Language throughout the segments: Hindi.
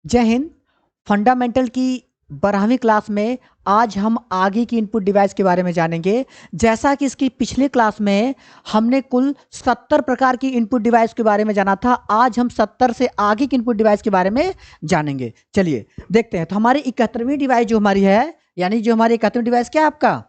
जय हिंद। फंडामेंटल की 12वीं क्लास में आज हम आगे की इनपुट डिवाइस के बारे में जानेंगे। जैसा कि इसकी पिछले क्लास में हमने कुल 70 प्रकार की इनपुट डिवाइस के बारे में जाना था, आज हम 70 से आगे की इनपुट डिवाइस के बारे में जानेंगे। चलिए देखते हैं। तो हमारी 71वीं डिवाइस जो हमारी है, यानी जो हमारी 71वीं डिवाइस क्या है आपका,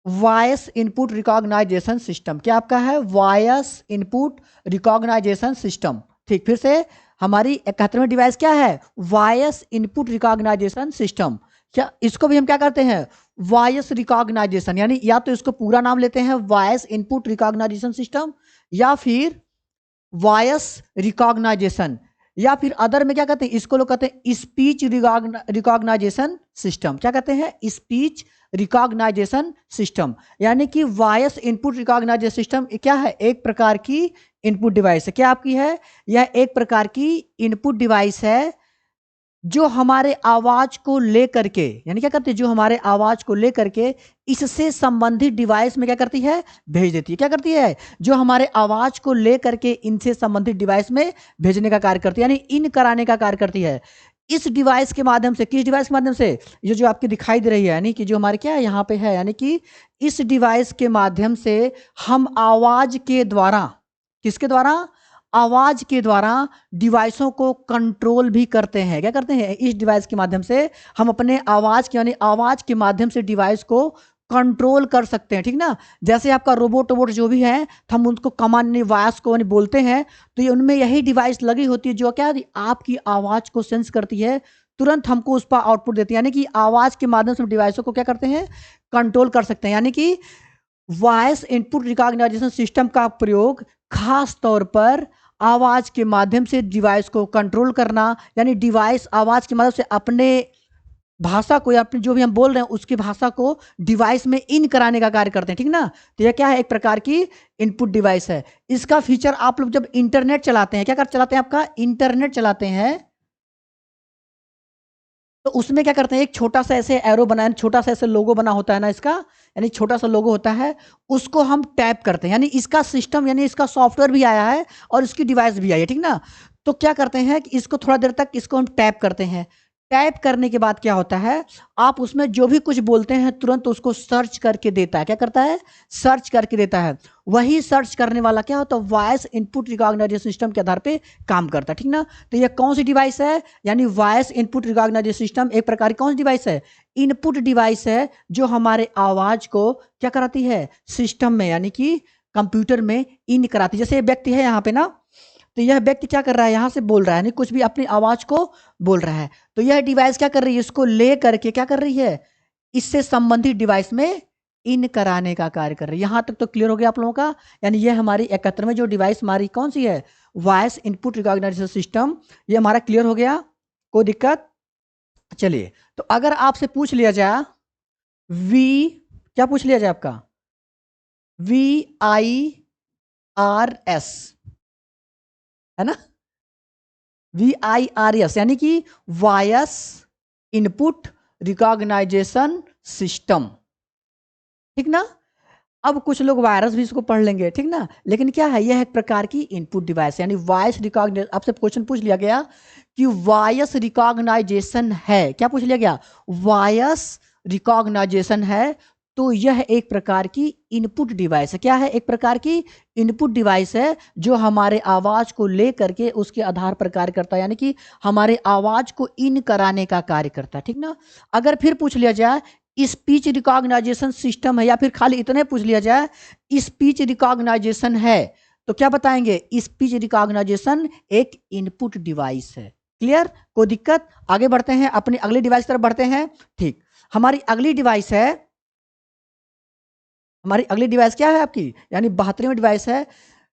वॉइस इनपुट रिकॉग्नाइजेशन सिस्टम। क्या आपका है? Voice input recognisation system. ठीक, फिर से हमारी 71वीं डिवाइस क्या है? Voice input recognisation system. क्या इसको भी हम क्या करते हैं? वॉइस रिकॉग्नाइजेशन, यानी या तो इसको पूरा नाम लेते हैं वॉइस इनपुट रिकॉग्नाइजेशन सिस्टम, या फिर वॉइस रिकॉग्नाइजेशन, या फिर अदर में क्या कहते हैं, इसको लोग कहते हैं स्पीच रिकॉग्नाइजेशन सिस्टम। क्या कहते हैं? Speech recognisation system. यानी कि वॉइस इनपुट रिकॉग्नाइजेशन सिस्टम क्या है? एक प्रकार की इनपुट डिवाइस है। क्या आपकी है? यह एक प्रकार की इनपुट डिवाइस है जो हमारे आवाज को लेकर के, यानी क्या करती है, जो हमारे आवाज को लेकर के इससे संबंधित डिवाइस में क्या करती है? भेज देती है। क्या करती है? जो हमारे आवाज को लेकर के इनसे संबंधित डिवाइस में भेजने का कार्य करती है, यानी इन कराने का कार्य करती है। इस डिवाइस के माध्यम से, किस डिवाइस के माध्यम से? ये जो आपकी दिखाई दे रही है, यानी कि जो हमारे क्या है यहाँ पे है, यानी कि इस डिवाइस के माध्यम से हम आवाज के द्वारा, किसके द्वारा? आवाज के द्वारा डिवाइसों को कंट्रोल भी करते हैं। क्या करते हैं? इस डिवाइस के माध्यम से हम अपने आवाज के, यानी आवाज के माध्यम से डिवाइस को कंट्रोल कर सकते हैं। ठीक ना? जैसे आपका रोबोट वोबोट जो भी है, हम उनको कमांड वॉइस को बोलते हैं, तो ये उनमें यही डिवाइस लगी होती है जो क्या आपकी आवाज को सेंस करती है, तुरंत हमको उस पर आउटपुट देती है। यानी कि आवाज के माध्यम से डिवाइसों को क्या करते हैं? कंट्रोल कर सकते हैं। यानी कि वॉइस इनपुट रिकॉग्नाइजेशन सिस्टम का प्रयोग खास तौर पर आवाज के माध्यम से डिवाइस को कंट्रोल करना, यानी डिवाइस आवाज की मदद से अपने भाषा को, या अपने जो भी हम बोल रहे हैं उसकी भाषा को डिवाइस में इन कराने का कार्य करते हैं। ठीक ना? तो यह क्या है? एक प्रकार की इनपुट डिवाइस है। इसका फीचर आप लोग जब इंटरनेट चलाते हैं, क्या कर चलाते हैं? आपका इंटरनेट चलाते हैं, तो उसमें क्या करते हैं, एक छोटा सा ऐसे एरो बनाया, छोटा सा ऐसे लोगो बना होता है ना इसका, यानी छोटा सा लोगो होता है, उसको हम टैप करते हैं। यानी इसका सिस्टम, यानी इसका सॉफ्टवेयर भी आया है और इसकी डिवाइस भी आई है। ठीक ना? तो क्या करते हैं कि इसको थोड़ा देर तक इसको हम टैप करते हैं। टैप करने के बाद क्या होता है, आप उसमें जो भी कुछ बोलते हैं तुरंत उसको सर्च करके देता है। क्या करता है? सर्च करके देता है। वही सर्च करने वाला क्या होता है? वॉइस इनपुट रिकॉग्नाइजेशन सिस्टम के आधार पे काम करता है। ठीक ना? तो ये कौन सी डिवाइस है? यानी वॉइस इनपुट रिकॉग्नाइजेशन सिस्टम एक प्रकार की कौन सी डिवाइस है? इनपुट डिवाइस है, जो हमारे आवाज को क्या कराती है? सिस्टम में, यानी कि कंप्यूटर में इन कराती है। जैसे ये व्यक्ति है यहाँ पे ना, तो यह व्यक्ति क्या कर रहा है? यहाँ से बोल रहा है, यानी कुछ भी अपनी आवाज को बोल रहा है, तो यह डिवाइस क्या कर रही है? इसको ले करके क्या कर रही है? इससे संबंधित डिवाइस में इन कराने का कार्य कर रही है। यहां तक तो क्लियर हो गया आप लोगों का? यानी यह हमारी 71 जो डिवाइस हमारी कौन सी है? Voice input recognisation system. ये हमारा क्लियर हो गया? कोई दिक्कत? चलिए, तो अगर आपसे पूछ लिया जाए वी, क्या पूछ लिया जाए आपका? VIRS, है ना? VIRS यानी कि वॉइस इनपुट रिकॉग्नाइजेशन सिस्टम। ठीक ना? अब कुछ लोग वायरस भी इसको पढ़ लेंगे, ठीक ना? लेकिन क्या है, यह एक प्रकार की इनपुट डिवाइस, यानी वॉइस रिकॉग्नाइजेशन। आपसे क्वेश्चन पूछ लिया गया कि वॉइस रिकॉग्नाइजेशन है, क्या पूछ लिया गया? वॉइस रिकॉग्नाइजेशन है, तो यह एक प्रकार की इनपुट डिवाइस है। क्या है? एक प्रकार की इनपुट डिवाइस है, जो हमारे आवाज को ले करके उसके आधार पर कार्य करता है, यानी कि हमारे आवाज को इन कराने का कार्य करता है। ठीक ना? अगर फिर पूछ लिया जाए स्पीच रिकॉग्नाइजेशन सिस्टम है, या फिर खाली इतने पूछ लिया जाए स्पीच रिकॉग्नाइजेशन है, तो क्या बताएंगे? स्पीच रिकॉग्नाइजेशन एक इनपुट डिवाइस है। क्लियर? कोई दिक्कत? आगे बढ़ते हैं, अपनी अगली डिवाइस तरफ बढ़ते हैं। ठीक, हमारी अगली डिवाइस है, हमारी अगली डिवाइस क्या है आपकी? यानी 72वीं डिवाइस है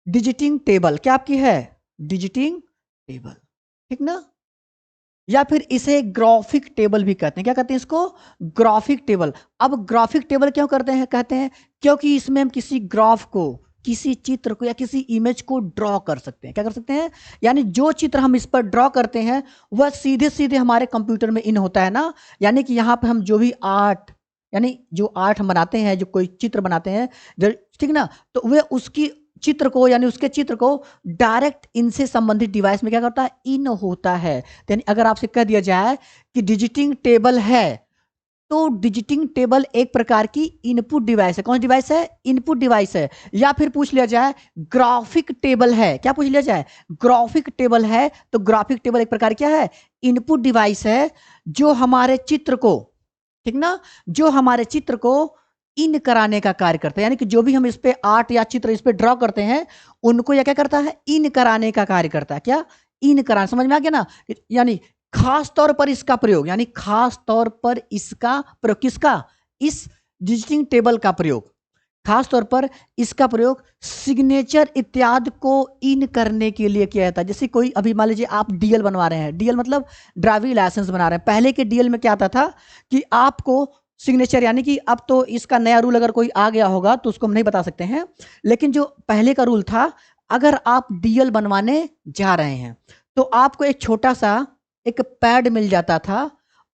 डिजिटिंग टेबल। क्या आपकी है? डिजिटिंग टेबल। ठीक ना? या फिर इसे ग्राफिक टेबल भी कहते हैं। क्या कहते हैं इसको? Graphic table. अब ग्राफिक टेबल क्यों करते हैं, कहते हैं क्योंकि इसमें हम किसी ग्राफ को, किसी चित्र को या किसी इमेज को ड्रॉ कर सकते हैं। क्या कर सकते हैं? यानी जो चित्र हम इस पर ड्रॉ करते हैं वह सीधे सीधे हमारे कंप्यूटर में इन होता है ना। यानी कि यहाँ पे हम जो भी आर्ट, यानी जो आर्ट हम बनाते हैं, जो कोई चित्र बनाते हैं, ठीक ना, तो वे उसकी चित्र को यानी उसके चित्र को डायरेक्ट इनसे संबंधित डिवाइस में क्या करता है, इन होता है। यानी अगर आपसे कह दिया जाए कि डिजिटिंग टेबल है, तो डिजिटिंग टेबल एक प्रकार की इनपुट डिवाइस है। कौन सी डिवाइस है, इनपुट डिवाइस है। या फिर पूछ लिया जाए ग्राफिक टेबल है, क्या पूछ लिया जाए, ग्राफिक टेबल है, तो ग्राफिक टेबल एक प्रकार क्या है, इनपुट डिवाइस है, जो हमारे चित्र को, ठीक ना, जो हमारे चित्र को इन कराने का कार्य करता है। यानी कि जो भी हम इस पे आर्ट या चित्र इस पे ड्रॉ करते हैं, उनको यह क्या करता है, इन कराने का कार्य करता है। क्या, इन कराना, समझ में आ गया ना। यानी खास तौर पर इसका प्रयोग, यानी खास तौर पर इसका प्रयोग, किसका, इस डिजिटिंग टेबल का प्रयोग, खास तौर पर इसका प्रयोग सिग्नेचर इत्यादि को इन करने के लिए किया जाता है। जैसे कोई अभी मान लीजिए आप डीएल बनवा रहे हैं, डीएल मतलब ड्राइविंग लाइसेंस बना रहे हैं। पहले के डीएल में क्या आता था कि आपको सिग्नेचर, यानी कि अब तो इसका नया रूल अगर कोई आ गया होगा तो उसको हम नहीं बता सकते हैं, लेकिन जो पहले का रूल था, अगर आप डीएल बनवाने जा रहे हैं तो आपको एक छोटा सा एक पैड मिल जाता था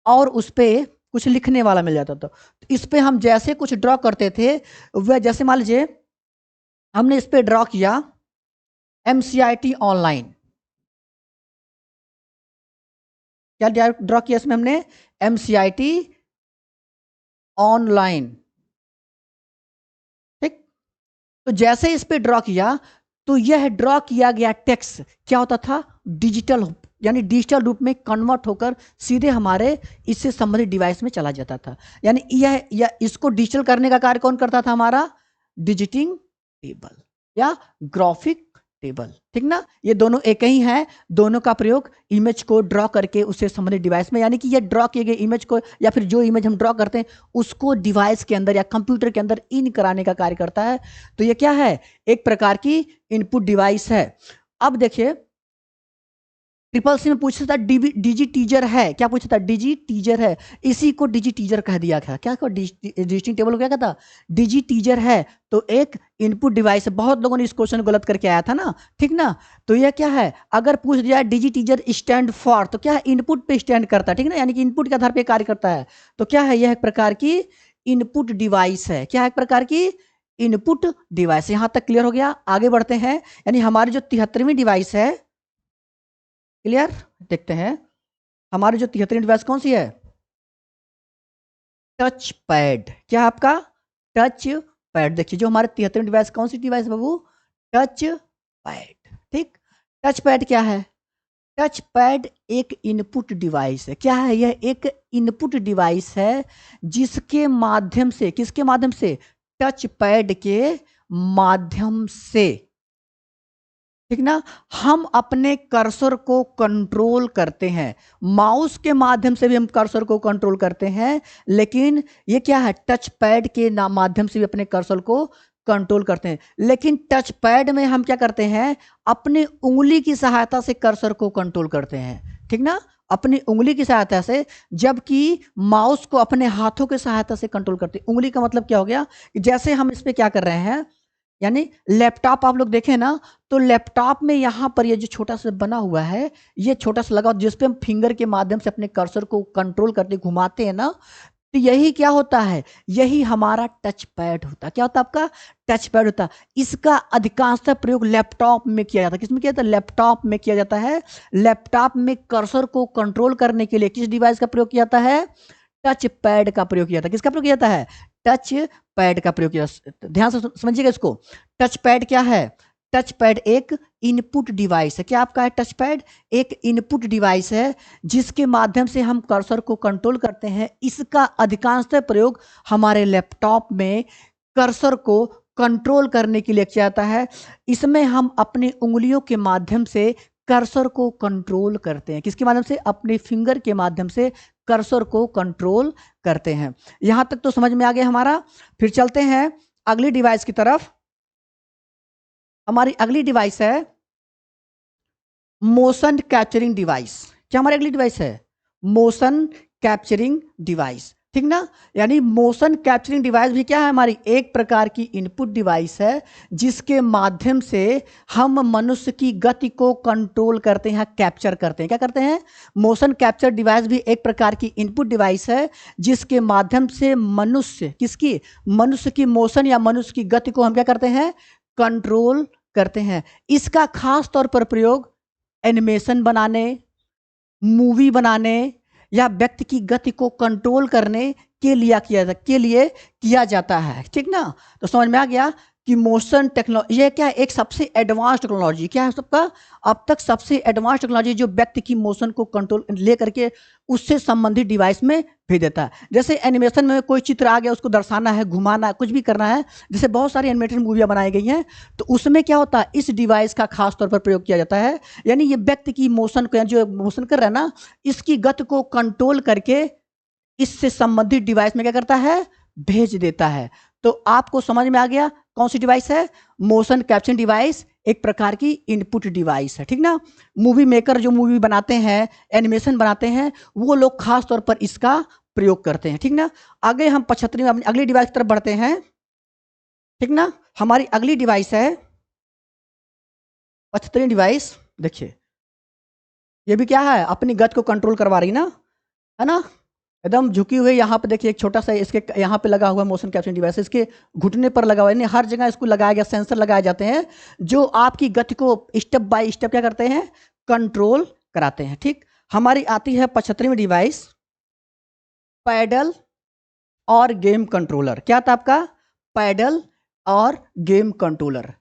और उस पर कुछ लिखने वाला मिल जाता था। तो इस पे हम जैसे कुछ ड्रॉ करते थे, वह जैसे मान लीजिए हमने इस पे ड्रॉ किया MCIT ऑनलाइन, क्या ड्रॉ किया इसमें हमने, MCIT ऑनलाइन, ठीक। तो जैसे इस पे ड्रॉ किया, तो यह ड्रॉ किया गया टेक्स्ट क्या होता था, डिजिटल, यानी डिजिटल रूप में कन्वर्ट होकर सीधे हमारे इससे संबंधित डिवाइस में चला जाता था। यानी यह इसको डिजिटल करने का कार्य कौन करता था, हमारा डिजिटिंग टेबल या ग्राफिक टेबल, ठीक ना। ये दोनों एक ही हैं, दोनों का प्रयोग इमेज को ड्रॉ करके उससे संबंधित डिवाइस में, यानी कि ये ड्रॉ किए गए इमेज को या फिर जो इमेज हम ड्रॉ करते हैं उसको डिवाइस के अंदर या कंप्यूटर के अंदर इन कराने का कार्य करता है। तो ये क्या है, एक प्रकार की इनपुट डिवाइस है। अब देखिए ट्रिपल सी में पूछा था डिजी टीजर है, क्या पूछा था, डिजी टीजर है, इसी को डिजी टीजर कह दिया था। क्या डिजिटिंग टेबल को क्या कहता, डिजी टीजर है, तो एक इनपुट डिवाइस है। बहुत लोगों ने इस क्वेश्चन गलत करके आया था ना, ठीक ना। तो यह क्या है, अगर पूछ दिया डिजी टीजर स्टैंड फॉर, तो क्या है, इनपुट पे स्टैंड करता है, ठीक ना, यानी कि इनपुट के आधार पे कार्य करता है। तो क्या है, यह एक प्रकार की इनपुट डिवाइस है। क्या है, एक प्रकार की इनपुट डिवाइस। यहां तक क्लियर हो गया, आगे बढ़ते हैं। यानी हमारी जो 73वीं डिवाइस है, क्लियर, देखते हैं हमारी जो 73 डिवाइस कौन सी है, टच पैड। क्या आपका, टच पैड। देखिए जो हमारे 73 डिवाइस कौन सी डिवाइस बाबू, टच पैड, ठीक। टच पैड क्या है, टच पैड एक इनपुट डिवाइस है। क्या है, यह एक इनपुट डिवाइस है जिसके माध्यम से, किसके माध्यम से, टच पैड के माध्यम से, ठीक ना, हम अपने कर्सर को कंट्रोल करते हैं। माउस के माध्यम से भी हम कर्सर को कंट्रोल करते हैं, लेकिन ये क्या है, टच पैड के माध्यम से भी अपने कर्सर को कंट्रोल करते हैं। लेकिन टच पैड में हम क्या करते हैं, अपनी उंगली की सहायता से कर्सर को कंट्रोल करते हैं, ठीक ना, अपनी उंगली की सहायता से, जबकि माउस को अपने हाथों की सहायता से कंट्रोल करते हैं। उंगली का मतलब क्या हो गया, जैसे हम इस पे क्या कर रहे हैं, यानी लैपटॉप आप लोग देखें ना, तो लैपटॉप में यहां पर ये जो छोटा सा बना हुआ है, ये छोटा सा लगा जिस पे हम फिंगर के माध्यम से अपने कर्सर को कंट्रोल करते घुमाते हैं ना, तो यही क्या होता है, यही हमारा टच पैड होता है। क्या होता है आपका, टच पैड होता है। इसका अधिकांशतः प्रयोग लैपटॉप में किया जाता है। किसमें किया जाता है, लैपटॉप में किया जाता है। लैपटॉप में कर्सर को कंट्रोल करने के लिए किस डिवाइस का प्रयोग किया जाता है, टच पैड का प्रयोग किया जाता है। किसका प्रयोग किया जाता है, टच पैड का प्रयोग किया। ध्यान से समझिएगा इसको, टच पैड क्या है, टच पैड एक इनपुट डिवाइस है। क्या आपका है, टच पैड एक इनपुट डिवाइस है जिसके माध्यम से हम कर्सर को कंट्रोल करते हैं। इसका अधिकांशतः प्रयोग हमारे लैपटॉप में कर्सर को कंट्रोल करने के लिए किया जाता है। इसमें हम अपनी उंगलियों के माध्यम से कर्सर को कंट्रोल करते हैं। किसके माध्यम से, अपने फिंगर के माध्यम से कर्सर को कंट्रोल करते हैं। यहां तक तो समझ में आ गया हमारा। फिर चलते हैं अगली डिवाइस की तरफ। हमारी अगली डिवाइस है मोशन कैप्चरिंग डिवाइस। क्या हमारी अगली डिवाइस है, मोशन कैप्चरिंग डिवाइस, ठीक ना। यानी मोशन कैप्चरिंग डिवाइस भी क्या है, हमारी एक प्रकार की इनपुट डिवाइस है जिसके माध्यम से हम मनुष्य की गति को कंट्रोल करते हैं, कैप्चर करते हैं। क्या करते हैं, मोशन कैप्चर डिवाइस भी एक प्रकार की इनपुट डिवाइस है जिसके माध्यम से मनुष्य, किसकी, मनुष्य की मोशन या मनुष्य की गति को हम क्या करते हैं, कंट्रोल करते हैं। इसका खास तौर पर प्रयोग एनिमेशन बनाने, मूवी बनाने या व्यक्ति की गति को कंट्रोल करने के लिए किया जाता है। ठीक ना, तो समझ में आ गया कि मोशन टेक्नोलॉजी ये क्या है, एक सबसे एडवांस टेक्नोलॉजी क्या है सबका, अब तक सबसे एडवांस टेक्नोलॉजी जो व्यक्ति की मोशन को कंट्रोल ले करके उससे संबंधित डिवाइस में भेज देता है। जैसे एनिमेशन में कोई चित्र आ गया, उसको दर्शाना है, घुमाना है, कुछ भी करना है, जैसे बहुत सारी एनिमेटेड मूवियाँ बनाई गई हैं, तो उसमें क्या होता है, इस डिवाइस का खास तौर पर प्रयोग किया जाता है। यानी ये व्यक्ति की मोशन को, जो मोशन कर रहा है ना, इसकी गति को कंट्रोल करके इससे संबंधित डिवाइस में क्या करता है, भेज देता है। तो आपको समझ में आ गया कौन सी डिवाइस है, मोशन कैप्चर डिवाइस एक प्रकार की इनपुट डिवाइस है। ठीक ना, मूवी मेकर जो मूवी बनाते हैं, एनिमेशन बनाते हैं, वो लोग खास तौर पर इसका प्रयोग करते हैं। ठीक ना, आगे हम 75वीं अपनी अगली डिवाइस की तरफ बढ़ते हैं। ठीक ना, हमारी अगली डिवाइस है 75वीं डिवाइस। देखिए ये भी क्या है, अपनी गति को कंट्रोल करवा रही ना, है ना, एकदम झुकी हुई। यहाँ पे देखिए एक छोटा सा इसके यहाँ पे लगा हुआ मोशन कैप्चर डिवाइस, इसके घुटने पर लगा हुआ है, हर जगह इसको लगाया गया, सेंसर लगाए जाते हैं जो आपकी गति को स्टेप बाय स्टेप क्या करते हैं, कंट्रोल कराते हैं। ठीक, हमारी आती है 75वीं डिवाइस, पैडल और गेम कंट्रोलर। क्या था आपका, पैडल और गेम कंट्रोलर।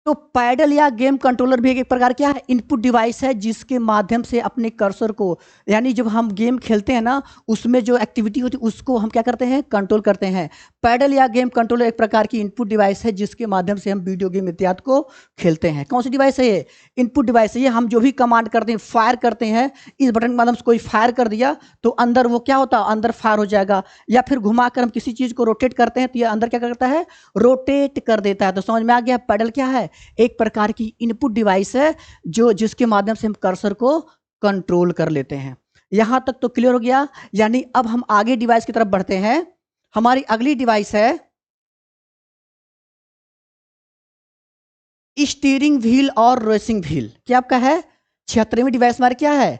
तो पैडल या गेम कंट्रोलर भी एक प्रकार क्या है, इनपुट डिवाइस है, जिसके माध्यम से अपने कर्सर को, यानी जब हम गेम खेलते हैं ना, उसमें जो एक्टिविटी होती है उसको हम क्या करते हैं, कंट्रोल करते हैं। पैडल या गेम कंट्रोलर एक प्रकार की इनपुट डिवाइस है, जिसके माध्यम से हम वीडियो गेम इत्यादि को खेलते हैं। कौन सी डिवाइस है ये, इनपुट डिवाइस है। ये हम जो भी कमांड करते हैं, फायर करते हैं, इस बटन के माध्यम से कोई फायर कर दिया तो अंदर वो क्या होता है, अंदर फायर हो जाएगा। या फिर घुमाकर हम किसी चीज को रोटेट करते हैं तो ये अंदर क्या करता है, रोटेट कर देता है। तो समझ में आ गया, पैडल क्या है, एक प्रकार की इनपुट डिवाइस है जो जिसके माध्यम से हम कर्सर को कंट्रोल कर लेते हैं। यहां तक तो क्लियर हो गया। यानी अब हम आगे डिवाइस की तरफ बढ़ते हैं। हमारी अगली डिवाइस है स्टीयरिंग व्हील और रेसिंग व्हील। क्या आपका है, 76वीं डिवाइस हमारी क्या है,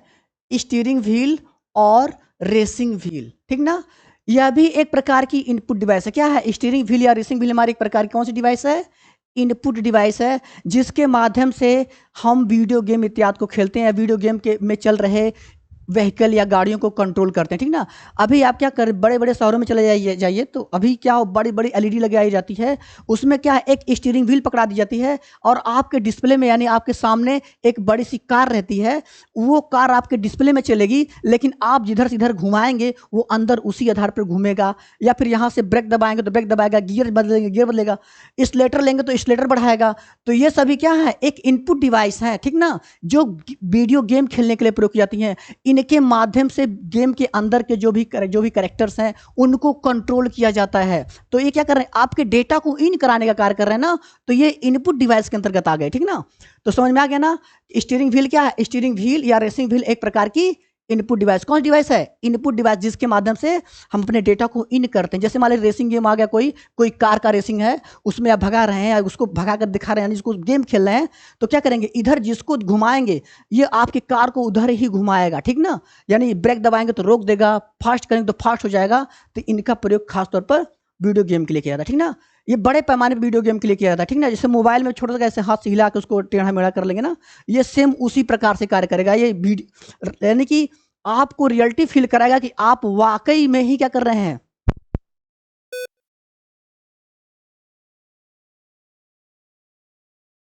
स्टीयरिंग व्हील और रेसिंग व्हील। ठीक ना, यह भी एक प्रकार की इनपुट डिवाइस है। क्या है, स्टीयरिंग व्हील या रेसिंग व्हील हमारी एक प्रकार की कौन सी डिवाइस है, इनपुट डिवाइस है, जिसके माध्यम से हम वीडियो गेम इत्यादि को खेलते हैं, वीडियो गेम के में चल रहे व्हीकल या गाड़ियों को कंट्रोल करते हैं। ठीक ना, अभी आप क्या कर, बड़े बड़े शहरों में चले जाइए तो अभी क्या हो, बड़ी बड़ी एलईडी लगाई जाती है, उसमें क्या है, एक स्टीयरिंग व्हील पकड़ा दी जाती है और आपके डिस्प्ले में, यानी आपके सामने एक बड़ी सी कार रहती है, वो कार आपके डिस्प्ले में चलेगी, लेकिन आप जिधर से इधर घुमाएंगे वो अंदर उसी आधार पर घूमेगा। या फिर यहाँ से ब्रेक दबाएंगे तो ब्रेक दबाएगा, गियर बदलेंगे गियर बदलेगा, स्लेटर लेंगे तो स्लेटर बढ़ाएगा। तो ये सभी क्या है, एक इनपुट डिवाइस है। ठीक ना, जो वीडियो गेम खेलने के लिए प्रयोग की जाती है। इनके माध्यम से गेम के अंदर के जो भी कैरेक्टर्स हैं उनको कंट्रोल किया जाता है। तो ये क्या कर रहे हैं, आपके डेटा को इन कराने का कार्य कर रहे हैं ना, तो ये इनपुट डिवाइस के अंतर्गत आ गए। ठीक ना, तो समझ में आ गया ना, स्टीयरिंग व्हील क्या है, स्टीयरिंग व्हील या रेसिंग व्हील एक प्रकार की इनपुट डिवाइस। कौन सी डिवाइस है, इनपुट डिवाइस, जिसके माध्यम से हम अपने डेटा को इन करते हैं। जैसे मान लीजिए रेसिंग गेम आ गया, कोई कार का रेसिंग है, उसमें आप भगा रहे हैं या उसको भगा कर दिखा रहे हैं, जिसको गेम खेल रहे हैं, तो क्या करेंगे, इधर जिसको घुमाएंगे ये आपकी कार को उधर ही घुमाएगा। ठीक ना, यानी ब्रेक दबाएंगे तो रोक देगा, फास्ट करेंगे तो फास्ट हो जाएगा। तो इनका प्रयोग खासतौर पर वीडियो गेम के लिए किया जाता है। ठीक ना, ये बड़े पैमाने पर वीडियो गेम के लिए किया जाता है। ठीक ना, जैसे मोबाइल में छोटा सा ऐसे हाथ से हिला के उसको टेढ़ा मेढ़ा कर लेंगे ना, ये सेम उसी प्रकार से कार्य करेगा। ये यानी कि आपको रियलिटी फील कराएगा कि आप वाकई में ही क्या कर रहे हैं,